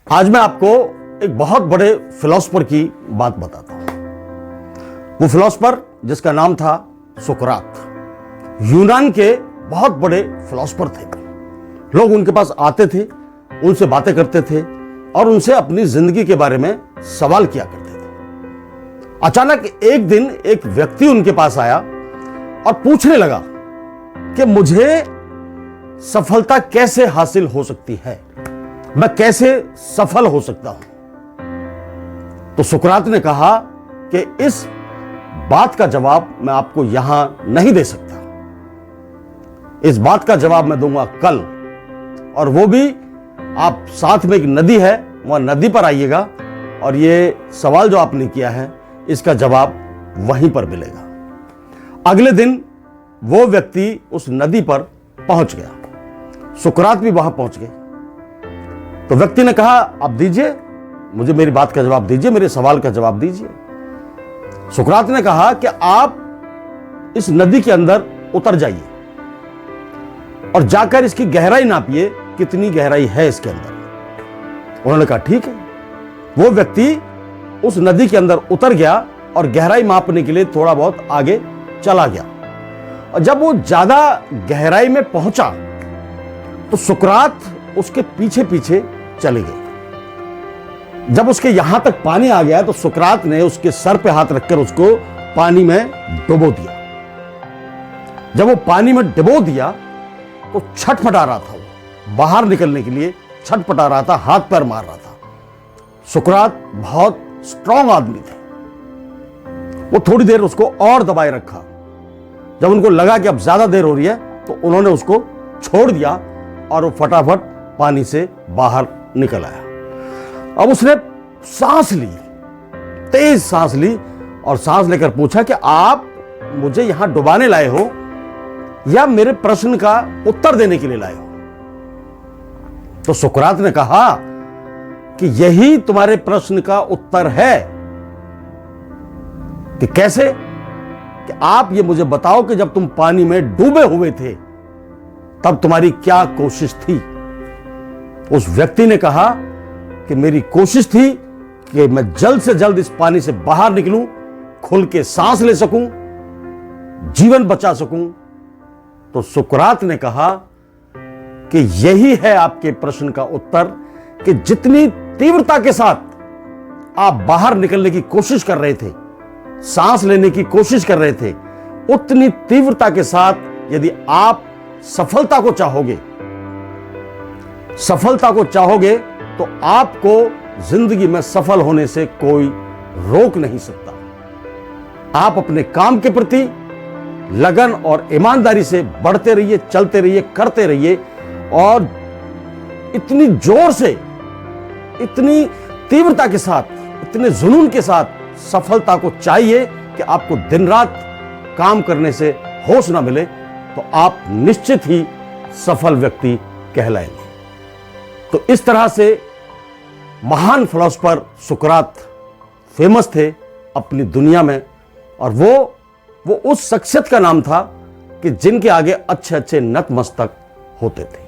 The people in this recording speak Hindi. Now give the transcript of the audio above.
आज मैं आपको एक बहुत बड़े फिलोसफर की बात बताता हूं। वो फिलोसफर जिसका नाम था सुकरात, यूनान के बहुत बड़े फिलोसफर थे। लोग उनके पास आते थे, उनसे बातें करते थे और उनसे अपनी जिंदगी के बारे में सवाल किया करते थे। अचानक एक दिन एक व्यक्ति उनके पास आया और पूछने लगा कि मुझे सफलता कैसे हासिल हो सकती है, मैं कैसे सफल हो सकता हूं। तो सुकरात ने कहा कि इस बात का जवाब मैं आपको यहां नहीं दे सकता, इस बात का जवाब मैं दूंगा कल, और वो भी आप साथ में एक नदी है, वहां नदी पर आइएगा और ये सवाल जो आपने किया है इसका जवाब वहीं पर मिलेगा। अगले दिन वो व्यक्ति उस नदी पर पहुंच गया, सुकरात भी वहां पहुंच गए। तो व्यक्ति ने कहा, आप दीजिए मुझे, मेरी बात का जवाब दीजिए, मेरे सवाल का जवाब दीजिए। सुकरात ने कहा कि आप इस नदी के अंदर उतर जाइए और जाकर इसकी गहराई नापिए, कितनी गहराई है इसके अंदर। उन्होंने कहा ठीक है। वो व्यक्ति उस नदी के अंदर उतर गया और गहराई मापने के लिए थोड़ा बहुत आगे चला गया। और जब वो ज्यादा गहराई में पहुंचा तो सुकरात उसके पीछे पीछे चले गए। जब उसके यहां तक पानी आ गया तो सुकरात ने उसके सर पे हाथ रखकर उसको पानी में डुबो दिया। जब वो पानी में डुबो दिया तो छटपटा रहा था, वो बाहर निकलने के लिए छटपटा रहा था, हाथ पैर मार रहा था। सुकरात बहुत स्ट्रांग आदमी थे, वो थोड़ी देर उसको और दबाए रखा। जब उनको लगा कि अब ज्यादा देर हो रही है तो उन्होंने उसको छोड़ दिया और वो फटाफट पानी से बाहर निकल आया। अब उसने सांस ली, तेज सांस ली और सांस लेकर पूछा कि आप मुझे यहां डुबाने लाए हो या मेरे प्रश्न का उत्तर देने के लिए लाए हो। तो सुकरात ने कहा कि यही तुम्हारे प्रश्न का उत्तर है। कि कैसे? कि आप ये मुझे बताओ कि जब तुम पानी में डूबे हुए थे तब तुम्हारी क्या कोशिश थी। उस व्यक्ति ने कहा कि मेरी कोशिश थी कि मैं जल्द से जल्द इस पानी से बाहर निकलूं, खुल के सांस ले सकूं, जीवन बचा सकूं। तो सुकरात ने कहा कि यही है आपके प्रश्न का उत्तर, कि जितनी तीव्रता के साथ आप बाहर निकलने की कोशिश कर रहे थे, सांस लेने की कोशिश कर रहे थे, उतनी तीव्रता के साथ यदि आप सफलता को चाहोगे तो आपको जिंदगी में सफल होने से कोई रोक नहीं सकता। आप अपने काम के प्रति लगन और ईमानदारी से बढ़ते रहिए, चलते रहिए, करते रहिए और इतनी जोर से, इतनी तीव्रता के साथ, इतने जुनून के साथ सफलता को चाहिए कि आपको दिन रात काम करने से होश ना मिले, तो आप निश्चित ही सफल व्यक्ति कहलाएंगे। तो इस तरह से महान फिलोसफर सुकरात फेमस थे अपनी दुनिया में, और वो उस शख्सियत का नाम था कि जिनके आगे अच्छे अच्छे नतमस्तक होते थे।